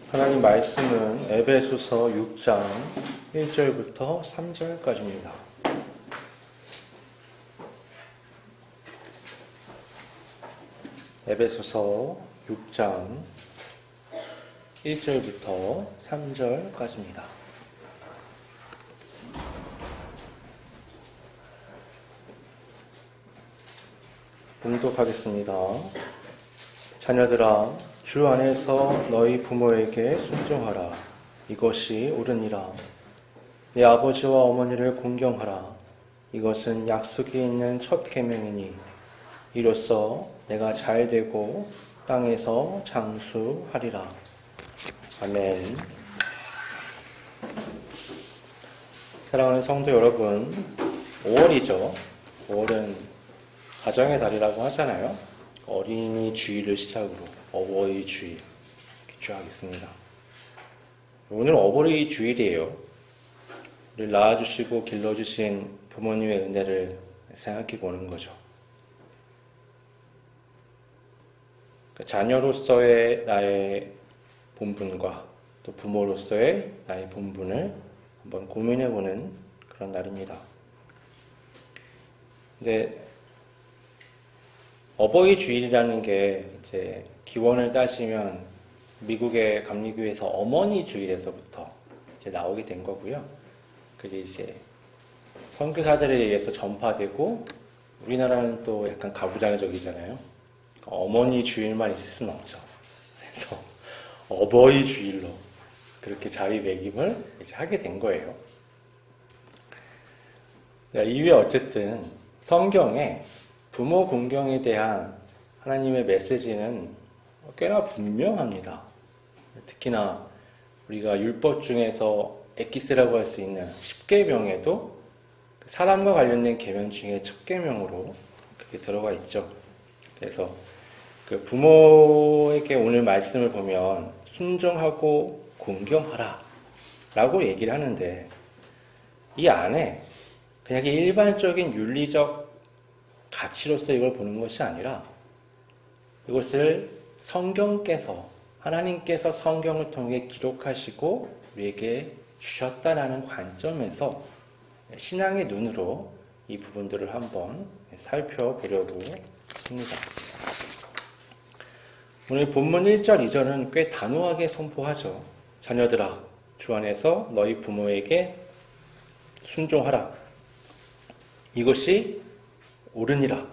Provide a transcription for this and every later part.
하나님 말씀은 에베소서 6장 1절부터 3절까지입니다. 에베소서 6장 1절부터 3절까지입니다. 봉독하겠습니다. 자녀들아, 주 안에서 너희 부모에게 순종하라. 이것이 옳으니라. 내 아버지와 어머니를 공경하라. 이것은 약속이 있는 첫 계명이니 이로써 내가 잘되고 땅에서 장수하리라. 아멘. 사랑하는 성도 여러분, 5월이죠. 5월은 가정의 달이라고 하잖아요. 어린이 주일을 시작으로 어버이 주일 쫙 있습니다. 오늘 어버이 주일이에요. 우리를 낳아주시고 길러주신 부모님의 은혜를 생각해 보는 거죠. 자녀로서의 나의 본분과 또 부모로서의 나의 본분을 한번 고민해 보는 그런 날입니다. 근데 어버이 주일이라는 게 이제 기원을 따지면 미국의 감리교에서 어머니 주일에서부터 이제 나오게 된 거고요. 그게 이제 선교사들에 의해서 전파되고, 우리나라는 또 약간 가부장적이잖아요. 어머니 주일만 있을 수는 없죠. 그래서 어버이 주일로 그렇게 자리매김을 이제 하게 된 거예요. 이후에 어쨌든 성경에 부모 공경에 대한 하나님의 메시지는 꽤나 분명합니다. 특히나 우리가 율법 중에서 엑기스라고 할 수 있는 10계명에도 사람과 관련된 계명 중에 첫 계명으로 그게 들어가 있죠. 그래서 그 부모에게 오늘 말씀을 보면 순종하고 공경하라 라고 얘기를 하는데, 이 안에 그냥 일반적인 윤리적 가치로서 이걸 보는 것이 아니라 이것을 성경께서, 하나님께서 성경을 통해 기록하시고 우리에게 주셨다라는 관점에서 신앙의 눈으로 이 부분들을 한번 살펴보려고 합니다. 오늘 본문 1절, 2절은 꽤 단호하게 선포하죠. 자녀들아, 주 안에서 너희 부모에게 순종하라. 이것이 옳으니라.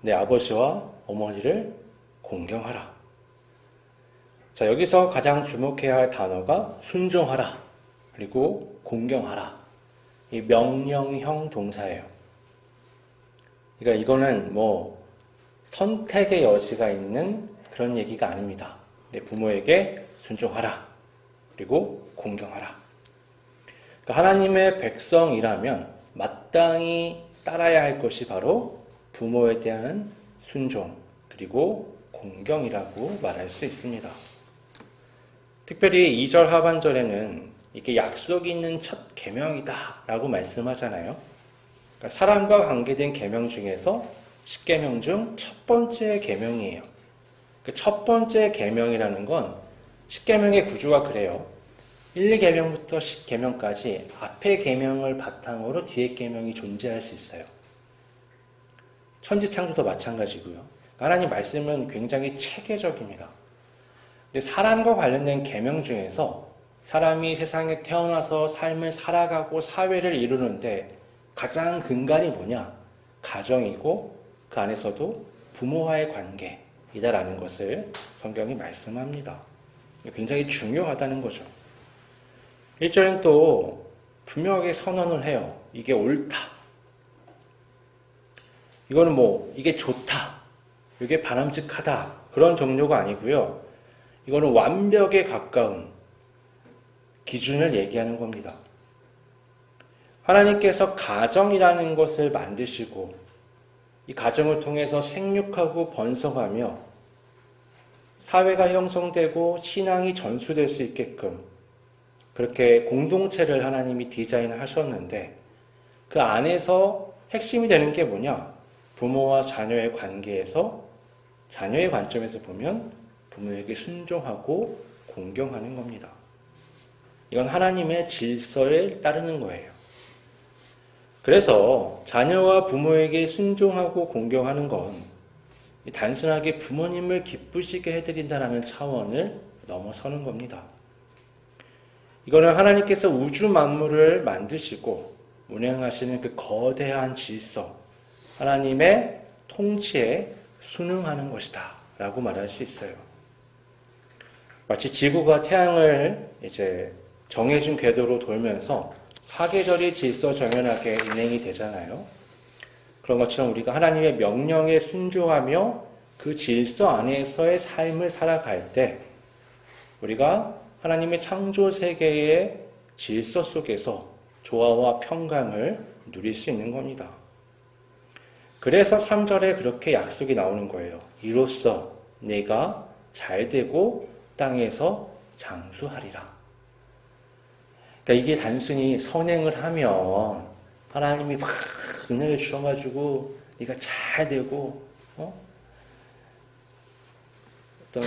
내 아버지와 어머니를 공경하라. 자, 여기서 가장 주목해야 할 단어가 순종하라, 그리고 공경하라. 이 명령형 동사예요. 그러니까 이거는 선택의 여지가 있는 그런 얘기가 아닙니다. 내 부모에게 순종하라, 그리고 공경하라. 그러니까 하나님의 백성이라면 마땅히 따라야 할 것이 바로 부모에 대한 순종, 그리고 공경이라고 말할 수 있습니다. 특별히 2절 하반절에는 이게 약속이 있는 첫 계명이다 라고 말씀하잖아요. 그러니까 사람과 관계된 계명 중에서 10계명 중 첫 번째 계명이에요. 그 첫 번째 계명이라는 건 10계명의 구조가 그래요. 1, 2계명부터 10계명까지 앞의 계명을 바탕으로 뒤의 계명이 존재할 수 있어요. 천지창조도 마찬가지고요. 하나님 말씀은 굉장히 체계적입니다. 근데 사람과 관련된 계명 중에서 사람이 세상에 태어나서 삶을 살아가고 사회를 이루는데 가장 근간이 뭐냐? 가정이고 그 안에서도 부모와의 관계이다라는 것을 성경이 말씀합니다. 굉장히 중요하다는 거죠. 1절은 또 분명하게 선언을 해요. 이게 옳다. 이거는 이게 좋다. 이게 바람직하다. 그런 종류가 아니고요. 이거는 완벽에 가까운 기준을 얘기하는 겁니다. 하나님께서 가정이라는 것을 만드시고 이 가정을 통해서 생육하고 번성하며 사회가 형성되고 신앙이 전수될 수 있게끔 그렇게 공동체를 하나님이 디자인하셨는데, 그 안에서 핵심이 되는 게 뭐냐? 부모와 자녀의 관계에서, 자녀의 관점에서 보면 부모에게 순종하고 공경하는 겁니다. 이건 하나님의 질서에 따르는 거예요. 그래서 자녀와 부모에게 순종하고 공경하는 건 단순하게 부모님을 기쁘시게 해드린다는 차원을 넘어서는 겁니다. 이거는 하나님께서 우주 만물을 만드시고 운행하시는 그 거대한 질서, 하나님의 통치에 순응하는 것이다 라고 말할 수 있어요. 마치 지구가 태양을 이제 정해진 궤도로 돌면서 사계절이 질서정연하게 운행이 되잖아요. 그런 것처럼 우리가 하나님의 명령에 순종하며 그 질서 안에서의 삶을 살아갈 때 우리가 하나님의 창조 세계의 질서 속에서 조화와 평강을 누릴 수 있는 겁니다. 그래서 3절에 그렇게 약속이 나오는 거예요. 이로써 내가 잘되고 땅에서 장수하리라. 그러니까 이게 단순히 선행을 하면 하나님이 막 은혜를 주셔가지고 네가 잘되고 어떤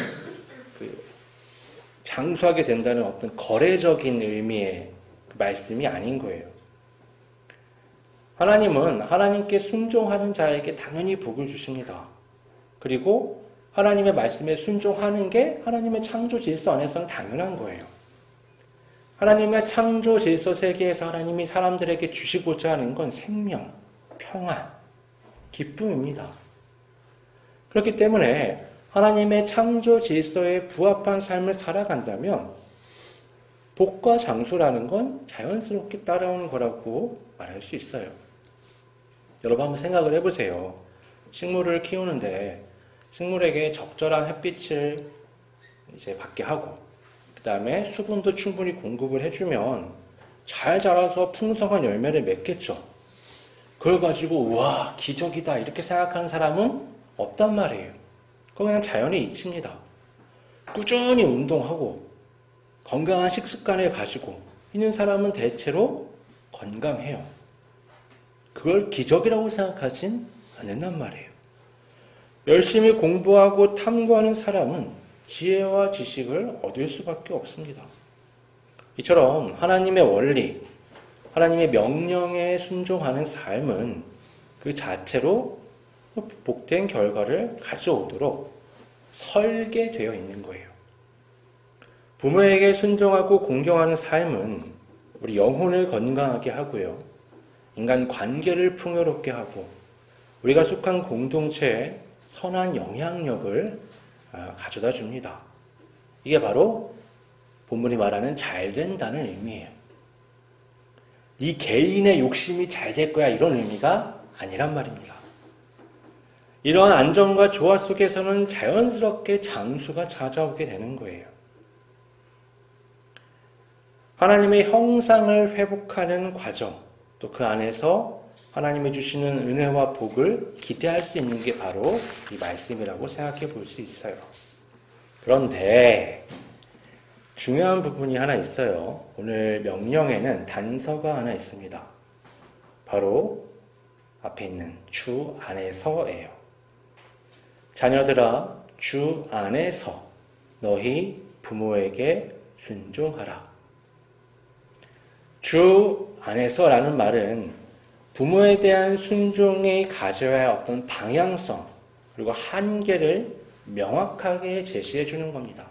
장수하게 된다는 어떤 거래적인 의미의 말씀이 아닌 거예요. 하나님은 하나님께 순종하는 자에게 당연히 복을 주십니다. 그리고 하나님의 말씀에 순종하는 게 하나님의 창조 질서 안에서는 당연한 거예요. 하나님의 창조 질서 세계에서 하나님이 사람들에게 주시고자 하는 건 생명, 평안, 기쁨입니다. 그렇기 때문에 하나님의 창조 질서에 부합한 삶을 살아간다면 복과 장수라는 건 자연스럽게 따라오는 거라고 말할 수 있어요. 여러분 한번 생각을 해보세요. 식물을 키우는데 식물에게 적절한 햇빛을 이제 받게 하고 그 다음에 수분도 충분히 공급을 해주면 잘 자라서 풍성한 열매를 맺겠죠. 그걸 가지고 우와 기적이다 이렇게 생각하는 사람은 없단 말이에요. 그건 그냥 자연의 이치입니다. 꾸준히 운동하고 건강한 식습관을 가지고 있는 사람은 대체로 건강해요. 그걸 기적이라고 생각하진 않는단 말이에요. 열심히 공부하고 탐구하는 사람은 지혜와 지식을 얻을 수밖에 없습니다. 이처럼 하나님의 원리, 하나님의 명령에 순종하는 삶은 그 자체로 복된 결과를 가져오도록 설계되어 있는 거예요. 부모에게 순종하고 공경하는 삶은 우리 영혼을 건강하게 하고요. 인간 관계를 풍요롭게 하고 우리가 속한 공동체에 선한 영향력을 가져다 줍니다. 이게 바로 본문이 말하는 잘 된다는 의미예요. 네 개인의 욕심이 잘 될 거야 이런 의미가 아니란 말입니다. 이러한 안정과 조화 속에서는 자연스럽게 장수가 찾아오게 되는 거예요. 하나님의 형상을 회복하는 과정, 또 그 안에서 하나님이 주시는 은혜와 복을 기대할 수 있는 게 바로 이 말씀이라고 생각해 볼 수 있어요. 그런데 중요한 부분이 하나 있어요. 오늘 명령에는 단서가 하나 있습니다. 바로 앞에 있는 주 안에서예요. 자녀들아, 주 안에서 너희 부모에게 순종하라. 주 안에서라는 말은 부모에 대한 순종이 가져야 할 어떤 방향성 그리고 한계를 명확하게 제시해 주는 겁니다.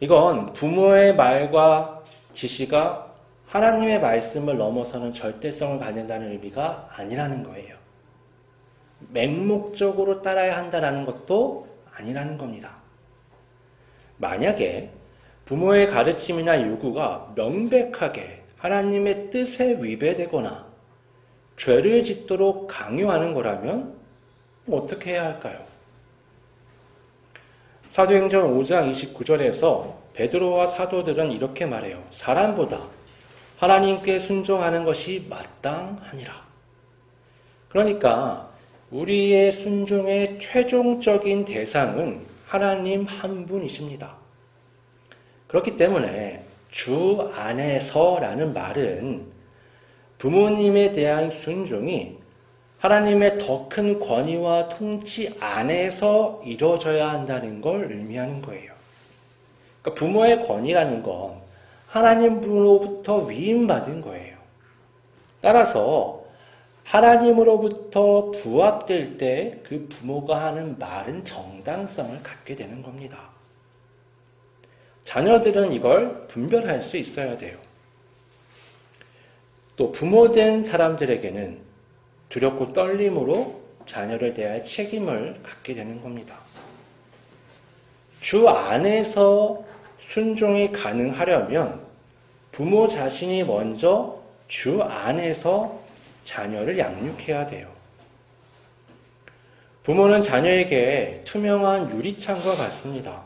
이건 부모의 말과 지시가 하나님의 말씀을 넘어서는 절대성을 갖는다는 의미가 아니라는 거예요. 맹목적으로 따라야 한다는 것도 아니라는 겁니다. 만약에 부모의 가르침이나 요구가 명백하게 하나님의 뜻에 위배되거나 죄를 짓도록 강요하는 거라면 어떻게 해야 할까요? 사도행전 5장 29절에서 베드로와 사도들은 이렇게 말해요. 사람보다 하나님께 순종하는 것이 마땅하니라. 그러니까 우리의 순종의 최종적인 대상은 하나님 한 분이십니다. 그렇기 때문에 주 안에서라는 말은 부모님에 대한 순종이 하나님의 더 큰 권위와 통치 안에서 이루어져야 한다는 걸 의미하는 거예요. 그러니까 부모의 권위라는 건 하나님으로부터 위임받은 거예요. 따라서 하나님으로부터 부합될 때 그 부모가 하는 말은 정당성을 갖게 되는 겁니다. 자녀들은 이걸 분별할 수 있어야 돼요. 또 부모된 사람들에게는 두렵고 떨림으로 자녀를 대할 책임을 갖게 되는 겁니다. 주 안에서 순종이 가능하려면 부모 자신이 먼저 주 안에서 자녀를 양육해야 돼요. 부모는 자녀에게 투명한 유리창과 같습니다.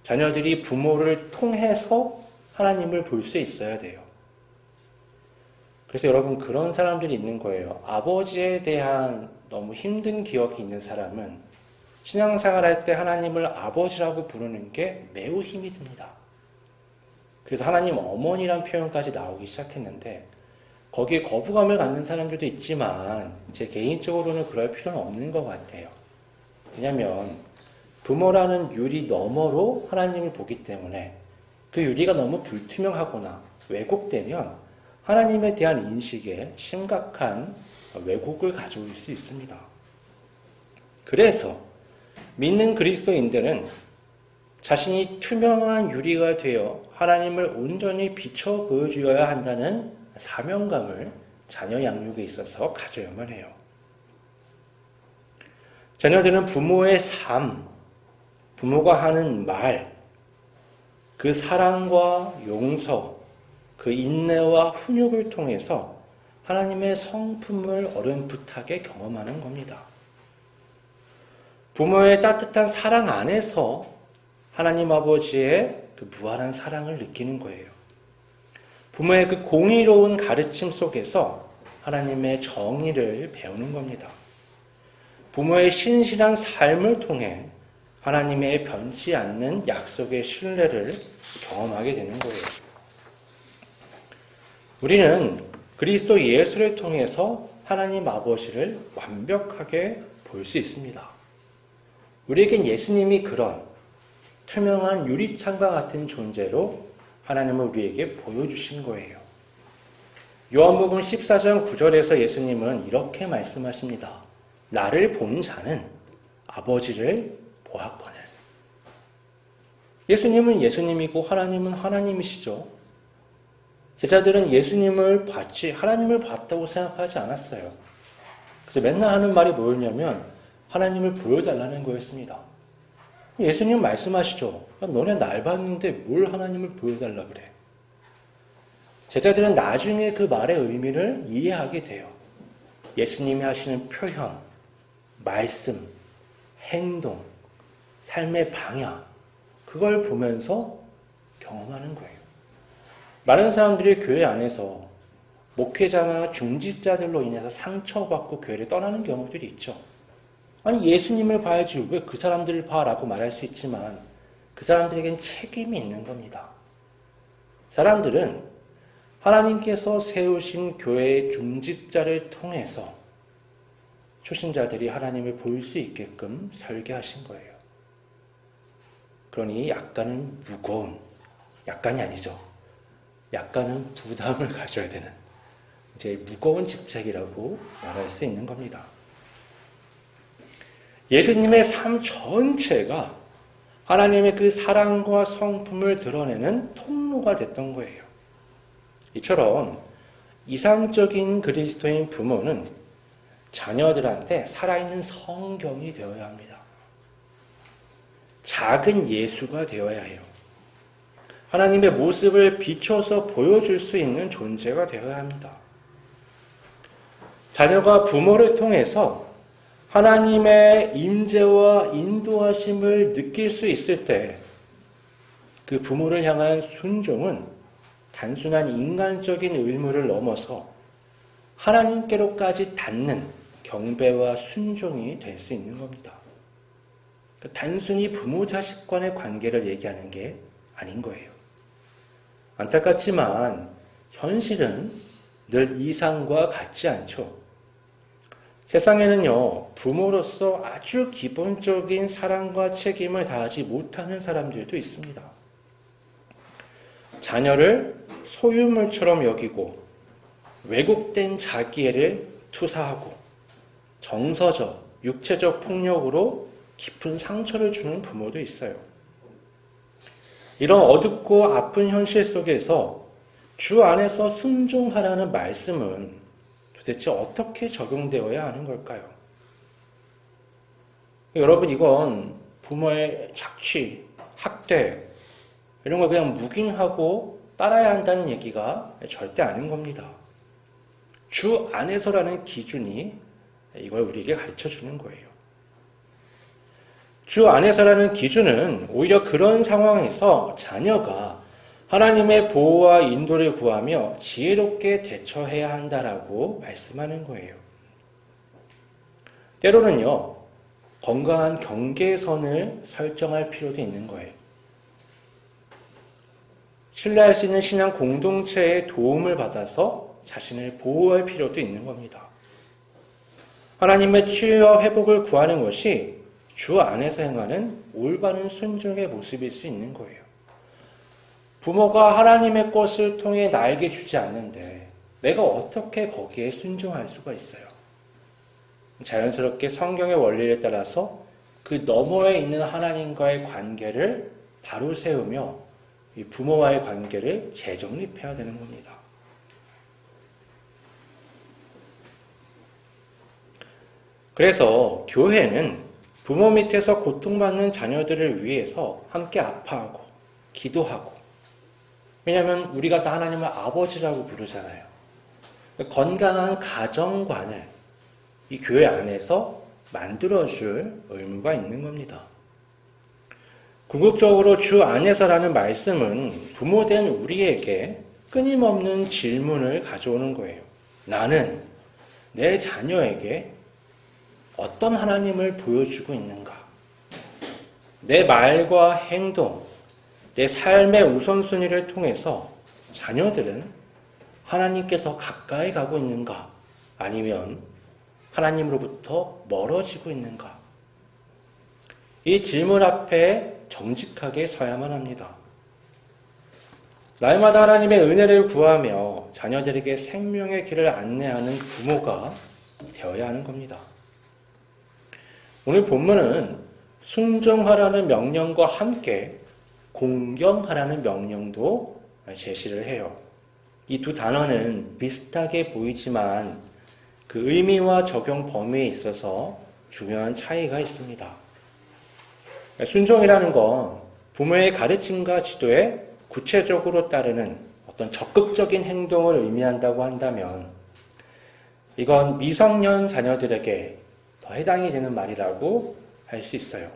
자녀들이 부모를 통해서 하나님을 볼 수 있어야 돼요. 그래서 여러분 그런 사람들이 있는 거예요. 아버지에 대한 너무 힘든 기억이 있는 사람은 신앙생활할 때 하나님을 아버지라고 부르는 게 매우 힘이 듭니다. 그래서 하나님 어머니란 표현까지 나오기 시작했는데 거기에 거부감을 갖는 사람들도 있지만 제 개인적으로는 그럴 필요는 없는 것 같아요. 왜냐하면 부모라는 유리 너머로 하나님을 보기 때문에 그 유리가 너무 불투명하거나 왜곡되면 하나님에 대한 인식에 심각한 왜곡을 가져올 수 있습니다. 그래서 믿는 그리스도인들은 자신이 투명한 유리가 되어 하나님을 온전히 비춰 보여주어야 한다는 사명감을 자녀 양육에 있어서 가져야만 해요. 자녀들은 부모의 삶, 부모가 하는 말, 그 사랑과 용서, 그 인내와 훈육을 통해서 하나님의 성품을 어렴풋하게 경험하는 겁니다. 부모의 따뜻한 사랑 안에서 하나님 아버지의 그 무한한 사랑을 느끼는 거예요. 부모의 그 공의로운 가르침 속에서 하나님의 정의를 배우는 겁니다. 부모의 신실한 삶을 통해 하나님의 변치 않는 약속의 신뢰를 경험하게 되는 거예요. 우리는 그리스도 예수를 통해서 하나님 아버지를 완벽하게 볼 수 있습니다. 우리에겐 예수님이 그런 투명한 유리창과 같은 존재로 하나님을 우리에게 보여주신 거예요. 요한복음 14장 9절에서 예수님은 이렇게 말씀하십니다. 나를 본 자는 아버지를 보았거늘. 예수님은 예수님이고 하나님은 하나님이시죠. 제자들은 예수님을 봤지 하나님을 봤다고 생각하지 않았어요. 그래서 맨날 하는 말이 뭐였냐면 하나님을 보여달라는 거였습니다. 예수님 말씀하시죠. 너네 날 봤는데 뭘 하나님을 보여달라 그래. 제자들은 나중에 그 말의 의미를 이해하게 돼요. 예수님이 하시는 표현, 말씀, 행동, 삶의 방향, 그걸 보면서 경험하는 거예요. 많은 사람들이 교회 안에서 목회자나 중직자들로 인해서 상처받고 교회를 떠나는 경우들이 있죠. 아니 예수님을 봐야지 왜 그 사람들을 봐라고 말할 수 있지만 그 사람들에겐 책임이 있는 겁니다. 사람들은 하나님께서 세우신 교회의 중직자를 통해서 초신자들이 하나님을 볼 수 있게끔 설계하신 거예요. 그러니 약간은 무거운, 약간이 아니죠. 약간은 부담을 가져야 되는 이제 무거운 직책이라고 말할 수 있는 겁니다. 예수님의 삶 전체가 하나님의 그 사랑과 성품을 드러내는 통로가 됐던 거예요. 이처럼 이상적인 그리스도인 부모는 자녀들한테 살아있는 성경이 되어야 합니다. 작은 예수가 되어야 해요. 하나님의 모습을 비춰서 보여줄 수 있는 존재가 되어야 합니다. 자녀가 부모를 통해서 하나님의 임재와 인도하심을 느낄 수 있을 때 그 부모를 향한 순종은 단순한 인간적인 의무를 넘어서 하나님께로까지 닿는 경배와 순종이 될 수 있는 겁니다. 단순히 부모 자식 간의 관계를 얘기하는 게 아닌 거예요. 안타깝지만 현실은 늘 이상과 같지 않죠. 세상에는요, 부모로서 아주 기본적인 사랑과 책임을 다하지 못하는 사람들도 있습니다. 자녀를 소유물처럼 여기고 왜곡된 자기애를 투사하고 정서적, 육체적 폭력으로 깊은 상처를 주는 부모도 있어요. 이런 어둡고 아픈 현실 속에서 주 안에서 순종하라는 말씀은 도대체 어떻게 적용되어야 하는 걸까요? 여러분, 이건 부모의 착취, 학대, 이런 걸 그냥 묵인하고 따라야 한다는 얘기가 절대 아닌 겁니다. 주 안에서라는 기준이 이걸 우리에게 가르쳐 주는 거예요. 주 안에서라는 기준은 오히려 그런 상황에서 자녀가 하나님의 보호와 인도를 구하며 지혜롭게 대처해야 한다라고 말씀하는 거예요. 때로는요, 건강한 경계선을 설정할 필요도 있는 거예요. 신뢰할 수 있는 신앙 공동체의 도움을 받아서 자신을 보호할 필요도 있는 겁니다. 하나님의 치유와 회복을 구하는 것이 주 안에서 행하는 올바른 순종의 모습일 수 있는 거예요. 부모가 하나님의 것을 통해 나에게 주지 않는데 내가 어떻게 거기에 순종할 수가 있어요? 자연스럽게 성경의 원리에 따라서 그 너머에 있는 하나님과의 관계를 바로 세우며 이 부모와의 관계를 재정립해야 되는 겁니다. 그래서 교회는 부모 밑에서 고통받는 자녀들을 위해서 함께 아파하고 기도하고, 왜냐하면 우리가 다 하나님을 아버지라고 부르잖아요. 건강한 가정관을 이 교회 안에서 만들어줄 의무가 있는 겁니다. 궁극적으로 주 안에서라는 말씀은 부모된 우리에게 끊임없는 질문을 가져오는 거예요. 나는 내 자녀에게 어떤 하나님을 보여주고 있는가? 내 말과 행동, 내 삶의 우선순위를 통해서 자녀들은 하나님께 더 가까이 가고 있는가? 아니면 하나님으로부터 멀어지고 있는가? 이 질문 앞에 정직하게 서야만 합니다. 날마다 하나님의 은혜를 구하며 자녀들에게 생명의 길을 안내하는 부모가 되어야 하는 겁니다. 오늘 본문은 순종하라는 명령과 함께 공경하라는 명령도 제시를 해요. 이 두 단어는 비슷하게 보이지만 그 의미와 적용 범위에 있어서 중요한 차이가 있습니다. 순종이라는 건 부모의 가르침과 지도에 구체적으로 따르는 어떤 적극적인 행동을 의미한다고 한다면 이건 미성년 자녀들에게 더 해당이 되는 말이라고 할 수 있어요.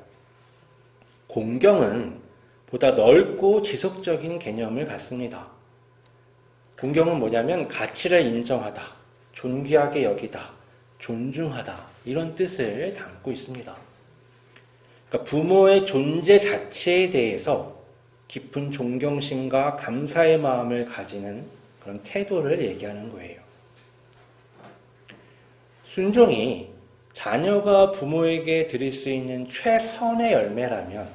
공경은 보다 넓고 지속적인 개념을 갖습니다. 공경은 뭐냐면 가치를 인정하다, 존귀하게 여기다, 존중하다, 이런 뜻을 담고 있습니다. 그러니까 부모의 존재 자체에 대해서 깊은 존경심과 감사의 마음을 가지는 그런 태도를 얘기하는 거예요. 순종이 자녀가 부모에게 드릴 수 있는 최선의 열매라면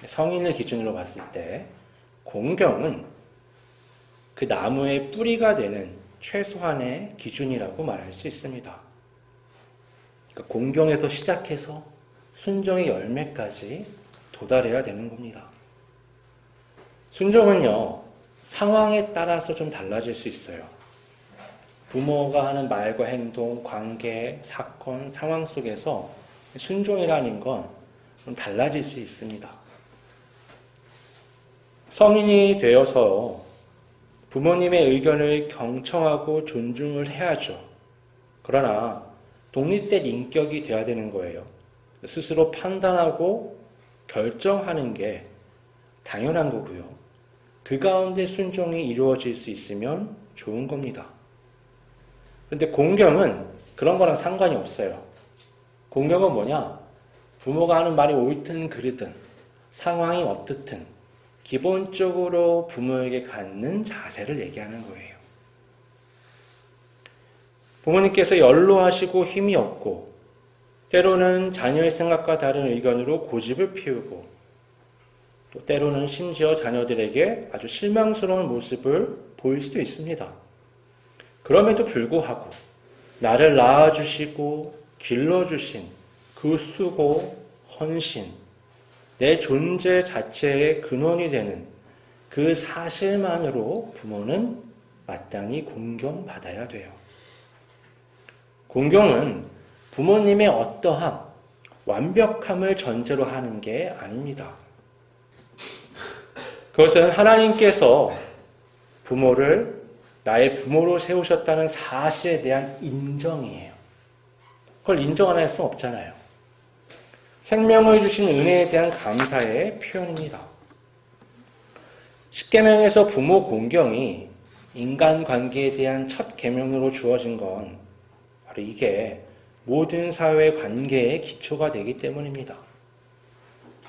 성인을 기준으로 봤을 때 공경은 그 나무의 뿌리가 되는 최소한의 기준이라고 말할 수 있습니다. 그러니까 공경에서 시작해서 순종의 열매까지 도달해야 되는 겁니다. 순종은요, 상황에 따라서 좀 달라질 수 있어요. 부모가 하는 말과 행동, 관계, 사건, 상황 속에서 순종이라는 건 좀 달라질 수 있습니다. 성인이 되어서 부모님의 의견을 경청하고 존중을 해야죠. 그러나 독립된 인격이 되어야 되는 거예요. 스스로 판단하고 결정하는 게 당연한 거고요. 그 가운데 순종이 이루어질 수 있으면 좋은 겁니다. 그런데 공경은 그런 거랑 상관이 없어요. 공경은 뭐냐? 부모가 하는 말이 옳든 그르든 상황이 어떻든 기본적으로 부모에게 갖는 자세를 얘기하는 거예요. 부모님께서 연로하시고 힘이 없고 때로는 자녀의 생각과 다른 의견으로 고집을 피우고 또 때로는 심지어 자녀들에게 아주 실망스러운 모습을 보일 수도 있습니다. 그럼에도 불구하고 나를 낳아주시고 길러주신 그 수고, 헌신, 내 존재 자체의 근원이 되는 그 사실만으로 부모는 마땅히 공경받아야 돼요. 공경은 부모님의 어떠함, 완벽함을 전제로 하는 게 아닙니다. 그것은 하나님께서 부모를 나의 부모로 세우셨다는 사실에 대한 인정이에요. 그걸 인정 안 할 수는 없잖아요. 생명을 주신 은혜에 대한 감사의 표현입니다. 십계명에서 부모 공경이 인간관계에 대한 첫 계명으로 주어진 건 바로 이게 모든 사회 관계의 기초가 되기 때문입니다.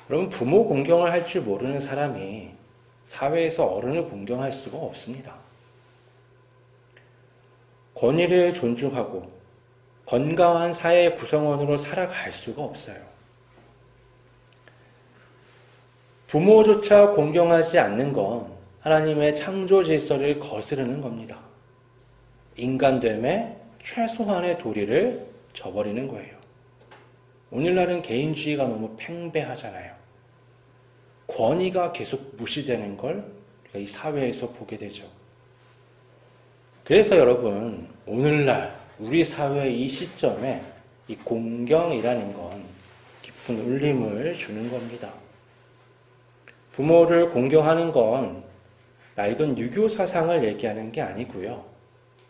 여러분, 부모 공경을 할 줄 모르는 사람이 사회에서 어른을 공경할 수가 없습니다. 권위를 존중하고 건강한 사회 구성원으로 살아갈 수가 없어요. 부모조차 공경하지 않는 건 하나님의 창조 질서를 거스르는 겁니다. 인간됨의 최소한의 도리를 저버리는 거예요. 오늘날은 개인주의가 너무 팽배하잖아요. 권위가 계속 무시되는 걸 우리가 이 사회에서 보게 되죠. 그래서 여러분, 오늘날 우리 사회의 이 시점에 이 공경이라는 건 깊은 울림을 주는 겁니다. 부모를 공경하는 건 낡은 유교 사상을 얘기하는 게 아니고요.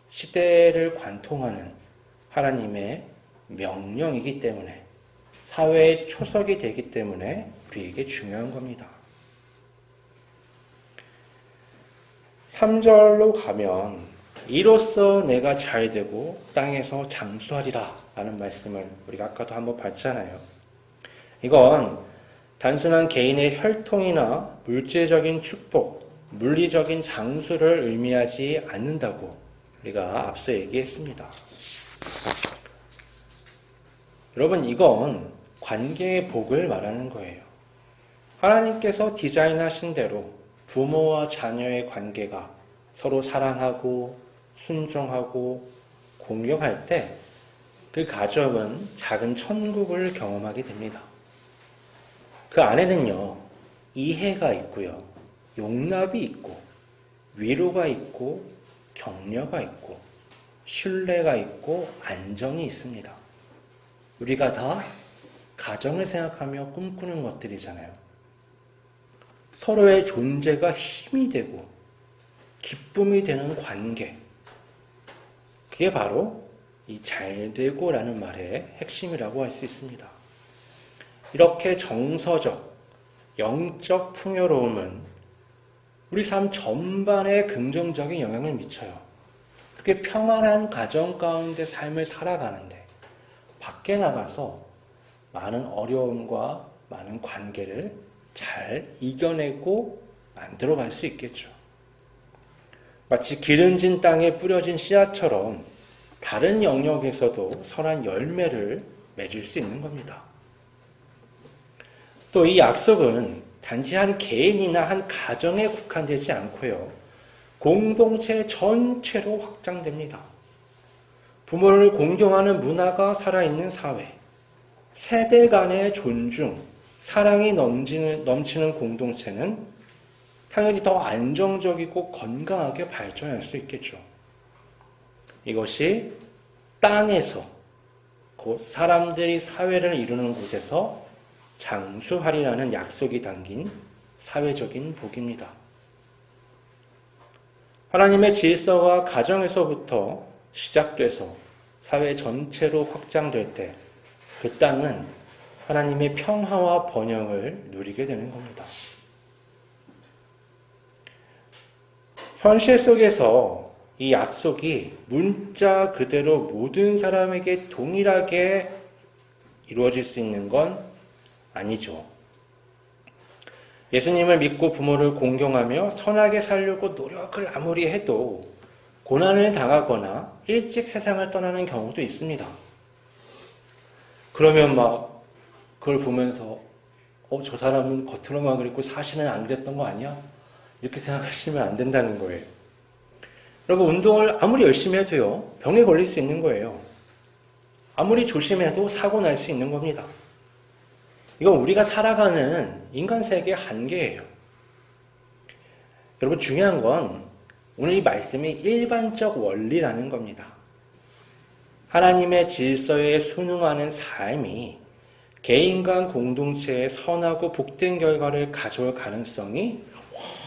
시대를 관통하는 하나님의 명령이기 때문에, 사회의 초석이 되기 때문에 우리에게 중요한 겁니다. 3절로 가면 이로써 내가 잘되고 땅에서 장수하리라 라는 말씀을 우리가 아까도 한번 봤잖아요. 이건 단순한 개인의 혈통이나 물질적인 축복, 물리적인 장수를 의미하지 않는다고 우리가 앞서 얘기했습니다. 여러분, 이건 관계의 복을 말하는 거예요. 하나님께서 디자인하신 대로 부모와 자녀의 관계가 서로 사랑하고 순종하고 공경할 때 그 가정은 작은 천국을 경험하게 됩니다. 그 안에는요, 이해가 있고요, 용납이 있고, 위로가 있고, 격려가 있고, 신뢰가 있고, 안정이 있습니다. 우리가 다 가정을 생각하며 꿈꾸는 것들이잖아요. 서로의 존재가 힘이 되고 기쁨이 되는 관계, 그게 바로 이 잘되고라는 말의 핵심이라고 할 수 있습니다. 이렇게 정서적, 영적 풍요로움은 우리 삶 전반에 긍정적인 영향을 미쳐요. 그렇게 평안한 가정 가운데 삶을 살아가는데 밖에 나가서 많은 어려움과 많은 관계를 잘 이겨내고 만들어갈 수 있겠죠. 마치 기름진 땅에 뿌려진 씨앗처럼 다른 영역에서도 선한 열매를 맺을 수 있는 겁니다. 또 이 약속은 단지 한 개인이나 한 가정에 국한되지 않고요, 공동체 전체로 확장됩니다. 부모를 공경하는 문화가 살아있는 사회, 세대 간의 존중, 사랑이 넘치는 공동체는 당연히 더 안정적이고 건강하게 발전할 수 있겠죠. 이것이 땅에서, 곧 사람들이 사회를 이루는 곳에서 장수하리라는 약속이 담긴 사회적인 복입니다. 하나님의 질서가 가정에서부터 시작돼서 사회 전체로 확장될 때 그 땅은 하나님의 평화와 번영을 누리게 되는 겁니다. 현실 속에서 이 약속이 문자 그대로 모든 사람에게 동일하게 이루어질 수 있는 건 아니죠. 예수님을 믿고 부모를 공경하며 선하게 살려고 노력을 아무리 해도 고난을 당하거나 일찍 세상을 떠나는 경우도 있습니다. 그러면 막 그걸 보면서 저 사람은 겉으로만 그랬고 사실은 안 그랬던 거 아니야? 이렇게 생각하시면 안 된다는 거예요. 여러분, 운동을 아무리 열심히 해도요, 병에 걸릴 수 있는 거예요. 아무리 조심해도 사고 날 수 있는 겁니다. 이건 우리가 살아가는 인간 세계의 한계예요. 여러분, 중요한 건 오늘 이 말씀이 일반적 원리라는 겁니다. 하나님의 질서에 순응하는 삶이 개인 간 공동체에 선하고 복된 결과를 가져올 가능성이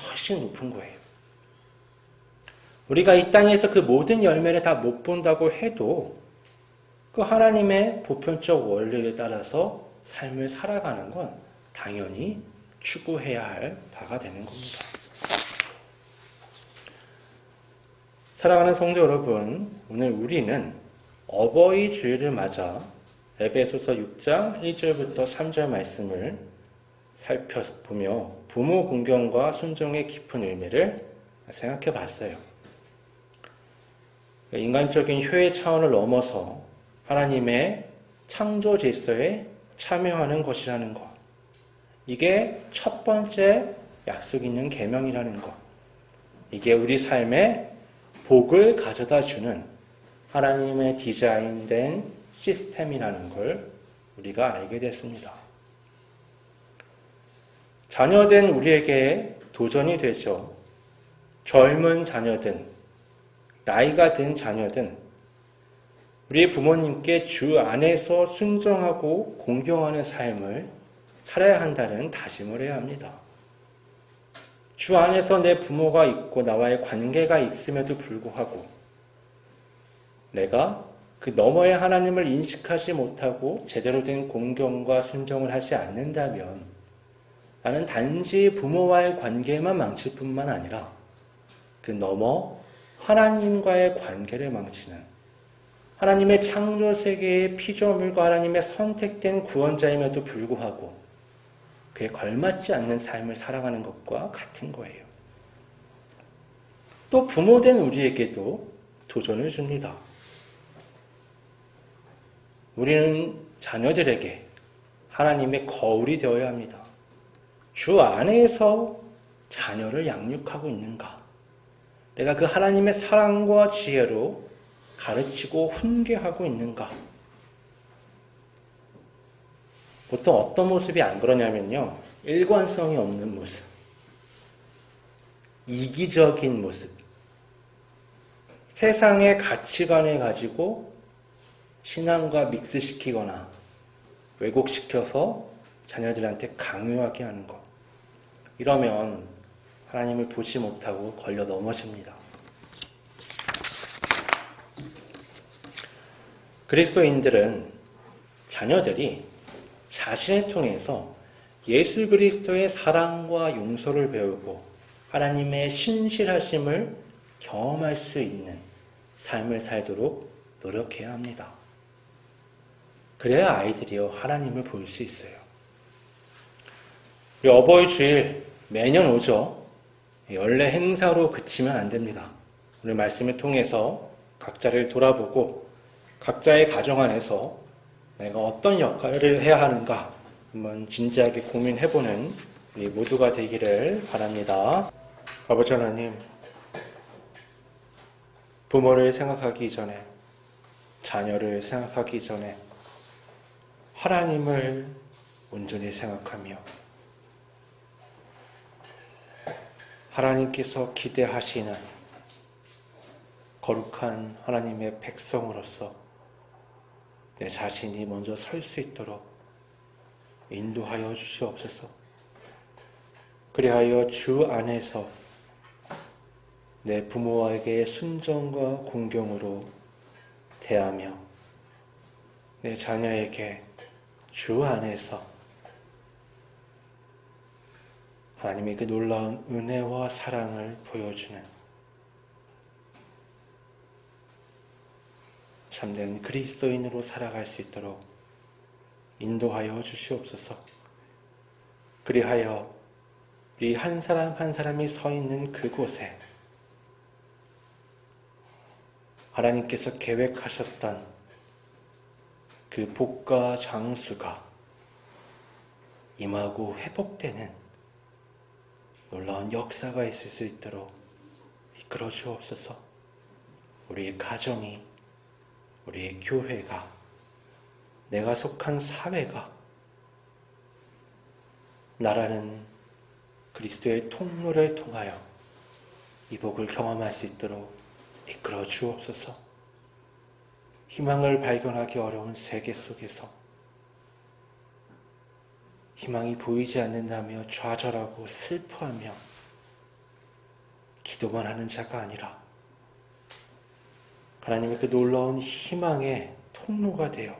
훨씬 높은 거예요. 우리가 이 땅에서 그 모든 열매를 다 못 본다고 해도 그 하나님의 보편적 원리를 따라서 삶을 살아가는 건 당연히 추구해야 할 바가 되는 겁니다. 사랑하는 성도 여러분, 오늘 우리는 어버이 주일을 맞아 에베소서 6장 1절부터 3절 말씀을 살펴보며 부모 공경과 순종의 깊은 의미를 생각해 봤어요. 인간적인 효의 차원을 넘어서 하나님의 창조 질서에 참여하는 것이라는 것. 이게 첫 번째 약속 있는 계명이라는 것. 이게 우리 삶에 복을 가져다 주는 하나님의 디자인된 시스템이라는 걸 우리가 알게 됐습니다. 자녀된 우리에게 도전이 되죠. 젊은 자녀든 나이가 든 자녀든 우리 부모님께 주 안에서 순종하고 공경하는 삶을 살아야 한다는 다짐을 해야 합니다. 주 안에서 내 부모가 있고 나와의 관계가 있음에도 불구하고 내가 그 너머의 하나님을 인식하지 못하고 제대로 된 공경과 순종을 하지 않는다면 나는 단지 부모와의 관계만 망칠 뿐만 아니라 그 너머 하나님과의 관계를 망치는 하나님의 창조 세계의 피조물과 하나님의 선택된 구원자임에도 불구하고 그에 걸맞지 않는 삶을 살아가는 것과 같은 거예요. 또 부모된 우리에게도 도전을 줍니다. 우리는 자녀들에게 하나님의 거울이 되어야 합니다. 주 안에서 자녀를 양육하고 있는가? 내가 그 하나님의 사랑과 지혜로 가르치고 훈계하고 있는가? 보통 어떤 모습이 안 그러냐면요. 일관성이 없는 모습. 이기적인 모습. 세상의 가치관을 가지고 신앙과 믹스시키거나 왜곡시켜서 자녀들한테 강요하게 하는 것. 이러면 하나님을 보지 못하고 걸려 넘어집니다. 그리스도인들은 자녀들이 자신을 통해서 예수 그리스도의 사랑과 용서를 배우고 하나님의 신실하심을 경험할 수 있는 삶을 살도록 노력해야 합니다. 그래야 아이들이요 하나님을 볼 수 있어요. 우리 어버이 주일 매년 오죠. 연례 행사로 그치면 안 됩니다. 오늘 말씀을 통해서 각자를 돌아보고 각자의 가정 안에서 내가 어떤 역할을 해야 하는가 한번 진지하게 고민해보는 우리 모두가 되기를 바랍니다. 아버지 하나님, 부모를 생각하기 전에, 자녀를 생각하기 전에 하나님을 온전히 생각하며 하나님께서 기대하시는 거룩한 하나님의 백성으로서 내 자신이 먼저 설 수 있도록 인도하여 주시옵소서. 그리하여 주 안에서 내 부모에게 순종과 공경으로 대하며 내 자녀에게 주 안에서 하나님의 그 놀라운 은혜와 사랑을 보여주는 참된 그리스도인으로 살아갈 수 있도록 인도하여 주시옵소서. 그리하여 우리 한 사람 한 사람이 서 있는 그곳에 하나님께서 계획하셨던 그 복과 장수가 임하고 회복되는 놀라운 역사가 있을 수 있도록 이끌어 주옵소서. 우리의 가정이, 우리의 교회가, 내가 속한 사회가, 나라는 그리스도의 통로를 통하여 이 복을 경험할 수 있도록 이끌어 주옵소서. 희망을 발견하기 어려운 세계 속에서 희망이 보이지 않는다며 좌절하고 슬퍼하며 기도만 하는 자가 아니라 하나님의 그 놀라운 희망의 통로가 되어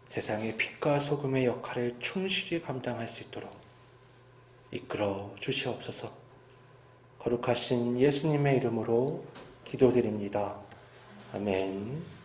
세상의 빛과 소금의 역할을 충실히 감당할 수 있도록 이끌어 주시옵소서. 거룩하신 예수님의 이름으로 기도드립니다. 아멘.